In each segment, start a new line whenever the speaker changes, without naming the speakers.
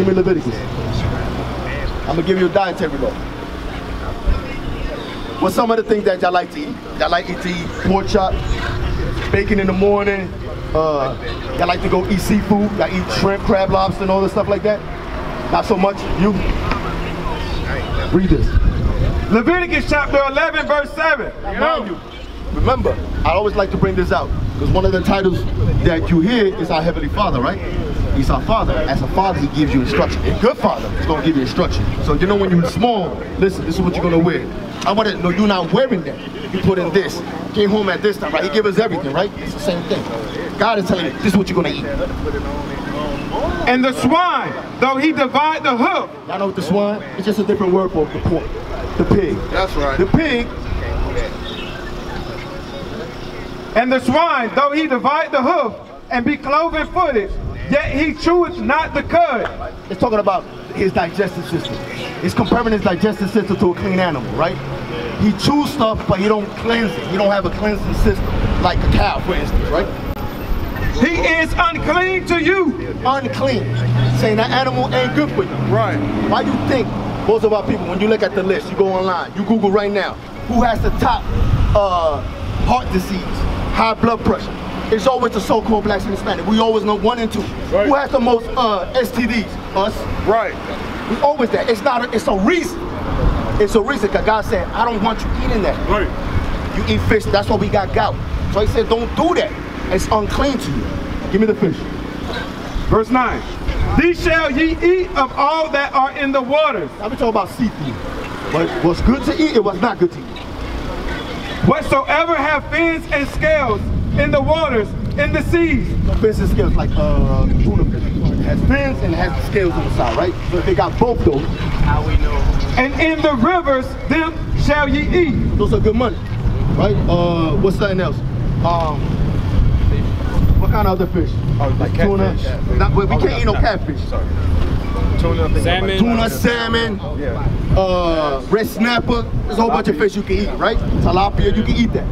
Give me Leviticus. I'm gonna give you a dietary law. What's some of the things that y'all like to eat? Y'all like to eat pork chop, bacon in the morning. Y'all like to go eat seafood. Y'all eat shrimp, crab, lobster, and all this stuff like that. Not so much. You read this.
Leviticus chapter 11, verse 7.
Mind you, remember, I always like to bring this out because one of the titles that you hear is our Heavenly Father, right? He's our Father. As a father, He gives you instruction. A good father is going to give you instruction. So you know when you're small, listen, this is what you're going to wear. I want to know you're not wearing that. You put in this. Came home at this time, right? He gives us everything, right? It's the same thing. God is telling you, this is what you're going to eat.
And the swine, though he divide the hoof.
Y'all know what the swine? It's just a different word for the pork. The pig.
That's right.
The pig.
And the swine, though he divide the hoof and be cloven footed, yet he cheweth not the cud.
It's talking about his digestive system. It's comparing his digestive system to a clean animal, right? He chews stuff, but he don't cleanse it. He don't have a cleansing system, like a cow, for instance, right?
He is unclean to you.
Unclean. Saying that animal ain't good for you.
Right.
Why do you think most of our people, when you look at the list, you go online, you Google right now, who has the top heart disease, high blood pressure? It's always the so-called blacks and Hispanic. We always know 1 and 2. Right. Who has the most STDs? Us.
Right.
We always that. It's not. It's a reason. It's a reason. Cause God said, I don't want you eating that.
Right.
You eat fish. That's why we got gout. So He said, don't do that. It's unclean to you. Give me the fish.
Verse 9. These shall ye eat of all that are in the waters.
Now we talk about seafood. But what's good to eat, it was not good to eat.
Whatsoever have fins and scales in the waters, in the seas.
So fins and scales, like tuna fish. It has fins and it has the scales on the side, right? So if they got both those, how we know?
And in the rivers, them shall ye eat.
Those are good money, right? What's something else? What kind of other fish?
Oh,
like tuna. We can't eat no catfish.
Sorry. Tuna,
salmon.
Tuna, salmon, red snapper. There's a whole bunch of fish you can eat, right? Tilapia, you can eat that.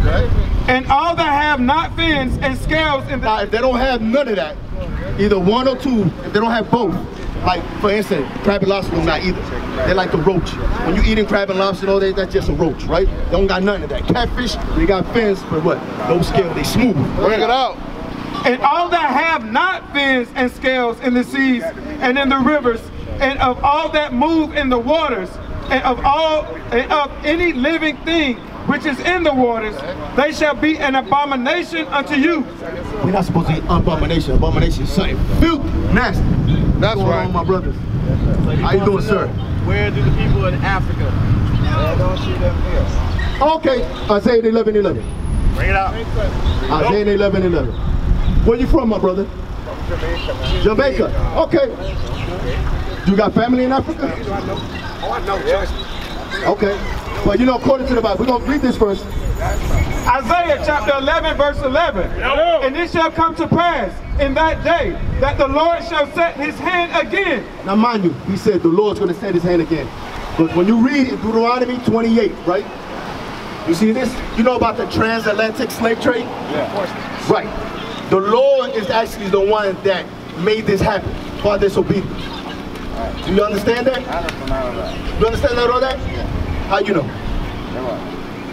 Right?
And all that have not fins and scales in the...
Now, if they don't have none of that, either 1 or 2, if they don't have both, like, for instance, crab and lobster don't got either. They're like the roach. When you eating crab and lobster, all that's just a roach, right? They don't got none of that. Catfish, they got fins, but what? No scale, they smooth.
Bring it out.
And all that have not fins and scales in the seas and in the rivers, and of all that move in the waters, and of any living thing which is in the waters, they shall be an abomination unto you.
We're not supposed to eat abomination. Abomination is something filth, nasty.
That's
What's going
right.
on, my brothers? How you doing, sir?
Where do the people in Africa? I don't see them here.
Okay, Isaiah 11:11.
Bring it out.
Isaiah 11:11. Where you from, my brother?
Jamaica.
Jamaica. Okay. You got family in Africa?
Oh, I know. Yes.
Okay. Well, you know, according to the Bible, we're going to read this first.
Isaiah chapter 11, verse 11. And it shall come to pass in that day that the Lord shall set his hand again.
Now, mind you, he said the Lord's going to set his hand again. But when you read in Deuteronomy 28, right? You see this? You know about the transatlantic slave trade?
Yeah, of course.
Right. The Lord is actually the one that made this happen for disobedience. Do you understand that?
I don't know that.
You understand all that?
Yeah.
How you know?
Yeah.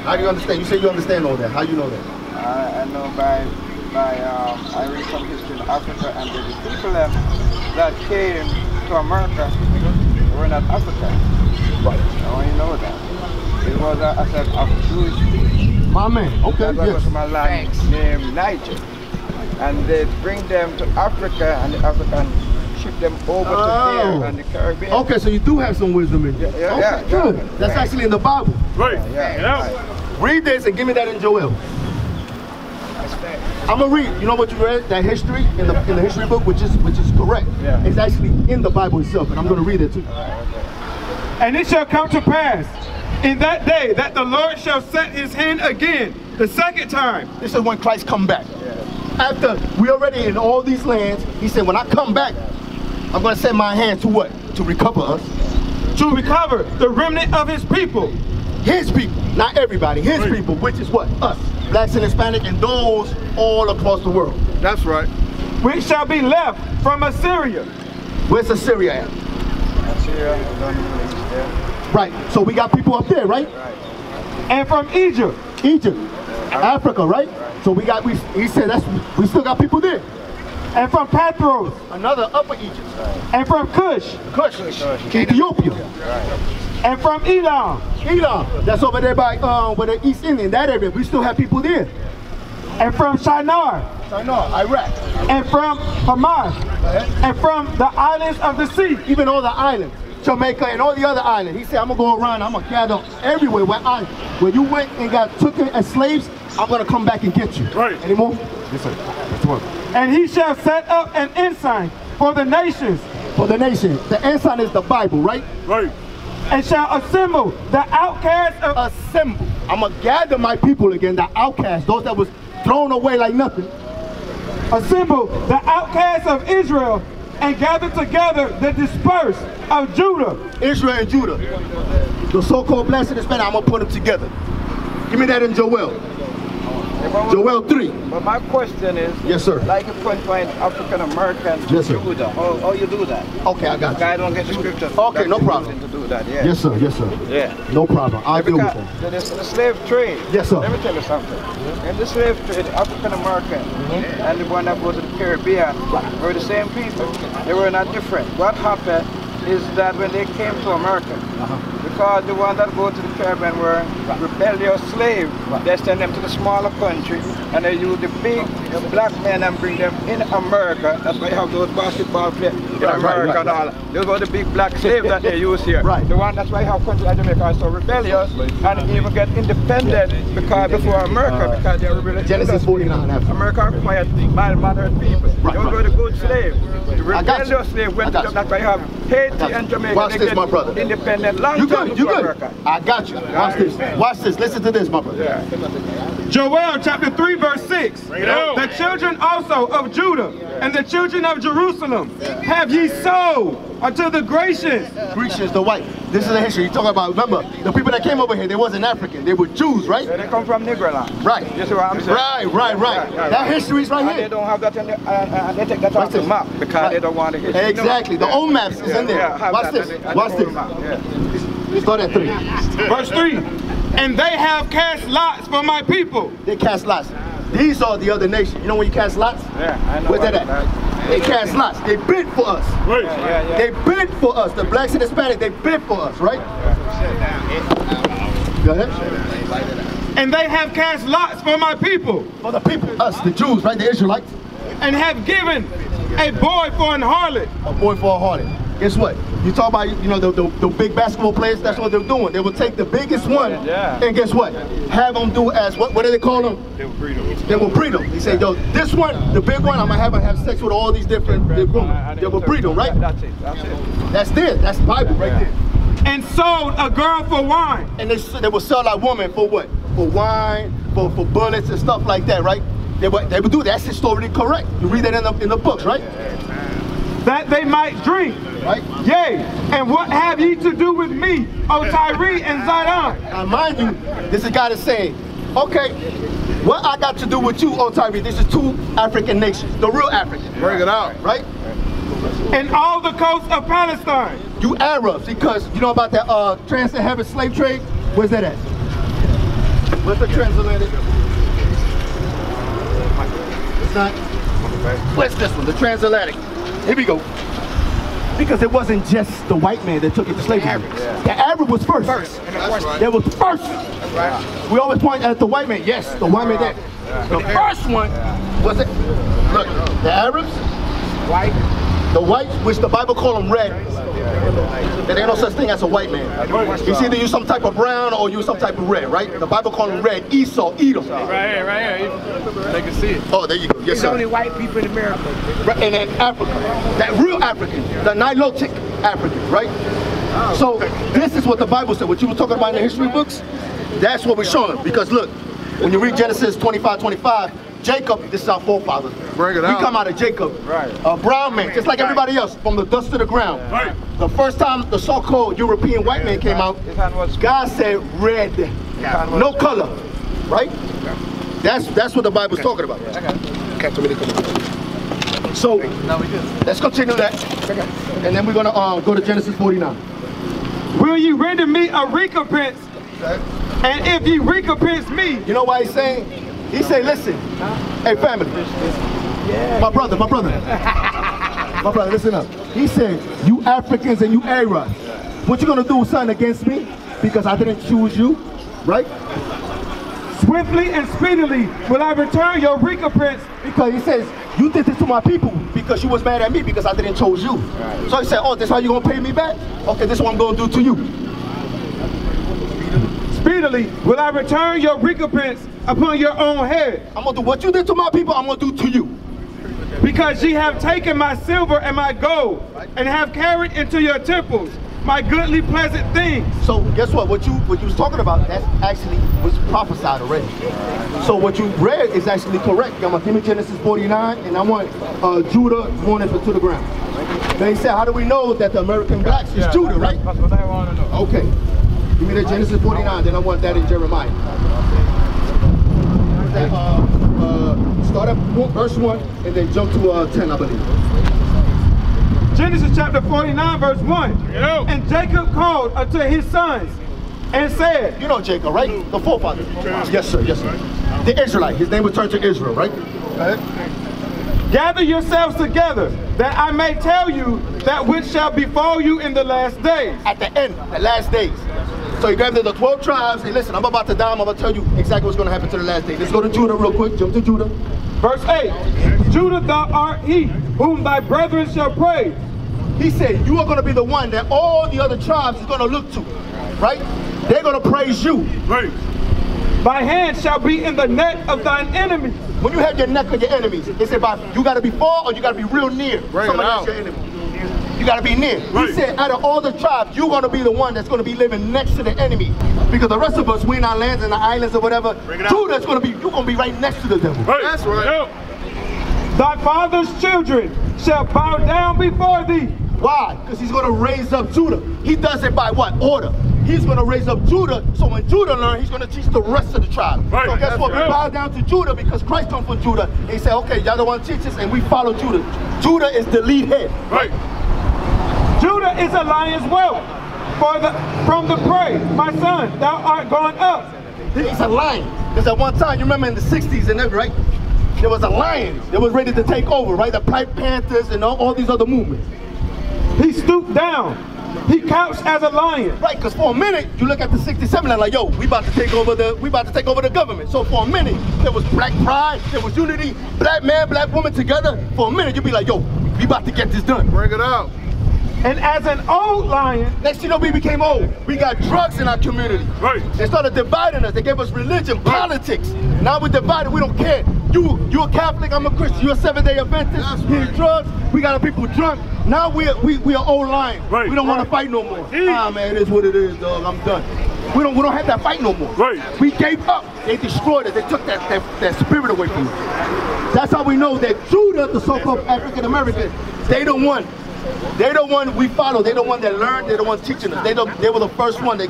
How do you understand? You say you understand all that. How you know that?
I know by I read some history in Africa, and the people that came to America were not African.
Right.
I want you to know that. It was a set of Jewish people.
My man. Okay.
That was
Yes.
from a land named Niger. And they bring them to Africa, and the African ship them over to here and the Caribbean.
Okay, so you do have some wisdom in you.
Yeah,
Okay,
yeah,
good.
yeah.
That's actually in the Bible.
Right.
Yeah.
Read this and give me that in Joel. I'm gonna read. You know what you read? That history in the history book, which is correct.
Yeah.
It's actually in the Bible itself, and I'm gonna read it too.
And it shall come to pass in that day that the Lord shall set his hand again the second time.
This is when Christ come back. After we already in all these lands, he said, when I come back, I'm gonna set my hand to what? To recover us.
To recover the remnant of his people.
His people, not everybody, his people, which is what? Us. Blacks and Hispanic and those all across the world.
That's right.
Which shall be left from Assyria.
Where's Assyria at?
Assyria is on the east there.
Right. So we got people up there, right?
Right.
And from Egypt.
Egypt, Africa, right? So he said we still got people there.
And from Pathros.
Another Upper Egypt.
And from Cush.
Cush. Ethiopia.
And from Elam.
Elam. That's over there by where the East Indian, that area. We still have people there.
And from Shinar.
Iraq.
And from Hamas. And from the islands of the sea.
Even all the islands. Jamaica and all the other islands. He said, I'm going to go around, I'm going to gather everywhere. Where you went and got taken as slaves, I'm going to come back and get you.
Right.
Any more? Yes, sir. That's one.
And he shall set up an ensign for the nations.
For the nation. The ensign is the Bible, right?
Right. And shall assemble the outcasts of...
Assemble. I'm going to gather my people again, the outcasts, those that was thrown away like nothing.
Assemble the outcasts of Israel and gather together the dispersed of Judah.
Israel and Judah. The so-called blessed and Hispanic, I'm going to put them together. Give me that in Joel. Joel 3.
But my question is,
yes, sir.
Like you point African American,
yes, sir.
Judah, how you do that?
Okay, I got you.
I don't get the scripture.
Okay, no problem.
To do that, yeah.
Yes, sir. Yes, sir.
Yeah.
No problem. I'll deal with that.
The slave trade.
Yes, sir.
Let me tell you something. In the slave trade, African American and the one that goes to the Caribbean were the same people. They were not different. What happened is that when they came to America, because the ones that go to the Caribbean were rebellious slaves, they send them to the smaller country and they use the black men and bring them in America. That's why you have those basketball players in America and all. Those are the big black slaves that they use here.
Right.
The one, that's why you have countries like Jamaica are so rebellious and even get independent because before America, because they were rebellious.
Genesis 49.
America acquired mild-mannered people.
Right,
Those were the good slaves. The rebellious slaves went to them. That's why you have Haiti and Jamaica.
Watch this, my brother.
Independent long
You
time
good, you good.
America.
I got you. Watch this. Watch this. Listen to this, my brother.
Yeah.
Joel chapter 3 verse 6. The children also of Judah and the children of Jerusalem have ye sold unto the Grecians.
Grecians, the white. This is the history. You talking about, remember, the people that came over here, they wasn't African. They were Jews, right?
They come from Negro land.
Right.
This is what I'm saying.
Right. That history is right
and
here.
They don't have that in the, and they take that off the map because they don't want the history.
Exactly. The old maps is in there. Watch this. Watch this. Start at 3.
Verse 3. And they have cast lots for my people.
They cast lots. These are the other nations. You know when you cast lots?
Yeah, I know.
Where's that at? They cast lots. They bid for us.
Right.
Yeah.
They bid for us. The blacks and Hispanics, they bid for us, right? Go ahead.
And they have cast lots for my people.
For the people, us, the Jews, right? The Israelites.
And have given a boy for an harlot.
A boy for a harlot. Guess what? You talk about, you know, the big basketball players, that's what they're doing. They will take the biggest one, and guess what? Have them do as, what do they call them? They will breed them. They will breed them. They say, yo, this one, the big one, I'm going to have sex with all these different women. They will breed them, right?
That's it.
That's it. That's Bible right there.
And sold a girl for wine.
And they will sell a woman for what? For wine, for bullets and stuff like that, right? They would do that. That's historically correct. You read that in the books, right?
That they might drink.
Right?
Yea, and what have ye to do with me, O Tyre and Zidon?
Now mind you, this is God is saying, okay, what I got to do with you, O Tyre? This is 2 African nations, the real African. Bring it out, right?
And all the coasts of Palestine.
You Arabs, because you know about that transatlantic slave trade? Where's that at? What's the transatlantic? It's not. Where's this one? The transatlantic. Here we go. Because it wasn't just the white man that took it to slavery. The Arab was first. That was first. We always point at the white man. Yes, the white man there. The first one was it. Look, the Arabs, white, the whites, which the Bible call them red. There ain't no such thing as a white man. It's either you some type of brown or you some type of red, right? The Bible call them red. Esau, Edom.
Right here. They can see it.
Oh, there you go. Yes, sir.
There's only white people in America.
Right, and in Africa, that real African, the Nilotic African, right? So this is what the Bible said. What you were talking about in the history books, that's what we're showing. Because look, when you read Genesis 25:25, Jacob, this is our forefather. Bring it out. We come out of Jacob, a brown man, just like everybody else, from the dust to the ground. Right. The first time the so-called European white man came out, God said red, no color, right? That's what the Bible's talking about. So let's continue that, and then we're gonna go to Genesis 49.
Will ye render me a recompense? And if ye recompense me,
you know why he's saying? He say, listen, hey family, my brother, listen up. He said, you Africans and you Arabs, what you gonna do, son, against me? Because I didn't choose you, right?
Swiftly and speedily will I return your recompense.
Because he says, you did this to my people because you was mad at me because I didn't choose you. Right. So he said, oh, this how you gonna pay me back? Okay, this is what I'm gonna do to you.
Speedily will I return your recompense upon your own head.
I'm gonna do what you did to my people, I'm gonna do to you.
Because ye have taken my silver and my gold, and have carried into your temples my goodly pleasant things.
So guess what? What you was talking about, that actually was prophesied already. So what you read is actually correct. I'm gonna give me Genesis 49, and I want Judah mourning to the ground. Then he said, how do we know that the American blacks is Judah, right?
That's what I want to know.
Okay. Give me the Genesis 49, then I want that in Jeremiah. Start at verse 1 and then jump to 10, I believe.
Genesis chapter 49, verse 1. And Jacob called unto his sons and said,
you know Jacob, right? The forefather. Yes, sir. Yes, sir. The Israelite. His name was turned to Israel, right?
Gather yourselves together, that I may tell you that which shall befall you in the last days.
At the end, the last days. So he grabbed the 12 tribes. Hey, listen, I'm about to die. I'm about to tell you exactly what's going to happen to the last day. Let's go to Judah real quick. Jump to Judah.
Verse 8. Judah, thou art he whom thy brethren shall praise.
He said, you are going to be the one that all the other tribes is going to look to, right? They're going to praise you.
Right. Thy hand shall be in the neck of thine enemies.
When you have your neck of your enemies, it's about you got to be far or you got to be real near. Somebody that's your enemy. You got to be near. Right. He said, out of all the tribes, you're going to be the one that's going to be living next to the enemy. Because the rest of us, we in our lands and the islands or whatever, Judah's going to be, you're going to be right next to the devil.
Right. That's right. Thy father's children shall bow down before thee.
Why? Because he's going to raise up Judah. He does it by what? Order. He's going to raise up Judah, so when Judah learns, he's going to teach the rest of the tribe. Right. So guess what? We bow down to Judah because Christ comes from Judah. And he said, okay, y'all don't want to teach us, and we follow Judah. Judah is the lead head.
Right. Judah is a lion's whelp from the prey. My son, thou art gone up.
He's a lion. Because at one time, you remember in the 60s and everything, right? There was a lion that was ready to take over, right? The Plight Panthers and all these other movements.
He stooped down. He couched as a lion.
Right, because for a minute, you look at the 67 and like, yo, we about to take over the government. So for a minute, there was black pride, there was unity, black man, black woman together. For a minute, you'd be like, yo, we about to get this done.
Bring it out. And as an old lion,
next thing you know, we became old. We got drugs in our community.
Right.
They started dividing us. They gave us religion, politics. Now we're divided. We don't care. You a Catholic, I'm a Christian. You're a Seventh-day Adventist. Here's drugs. We got our people drunk. Now we are old lions. Right. We don't want to fight no more. Ah man, it is what it is, dog. I'm done. We don't have that fight no more. Right. We gave up. They destroyed it. They took that spirit away from us. That's how we know that Judah, the so-called African American, they the one we follow. They the one that learned. They the one teaching us. They were the first one. They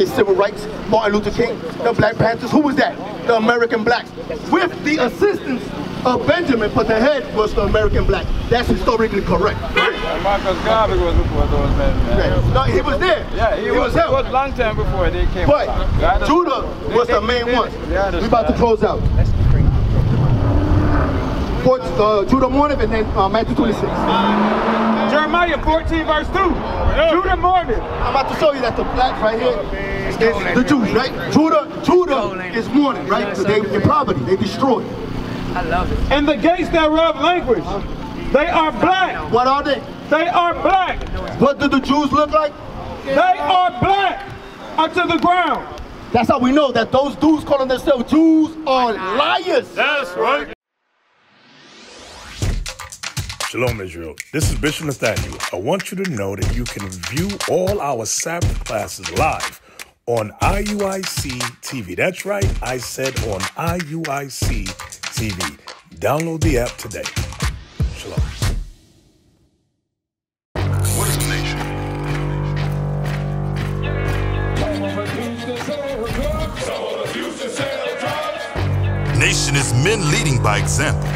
civil rights. Martin Luther King, the Black Panthers. Who was that? The American blacks. With the assistance of Benjamin, but the head was the American black. That's historically correct.
Marcus Garvey was before those men.
Yeah. No, he was there.
Yeah, he was a long time before they came.
But Judah was the main one. We about to close out. Judah morning and then Matthew 26.
Jeremiah 14 verse 2. Judah morning.
I'm about to show you that the blacks right here is the Jews, right? Judah is mourning, right? So they in poverty, they destroyed.
I love it. And the gates thereof languish. They are black.
What are they?
They are black.
What do the Jews look like?
They are black unto the ground.
That's how we know that those dudes calling themselves Jews are liars.
That's right.
Shalom, Israel. This is Bishop Nathaniel. I want you to know that you can view all our Sabbath classes live on IUIC TV. That's right, I said on IUIC TV. Download the app today. Shalom.
What is the nation? Nation is men leading by example.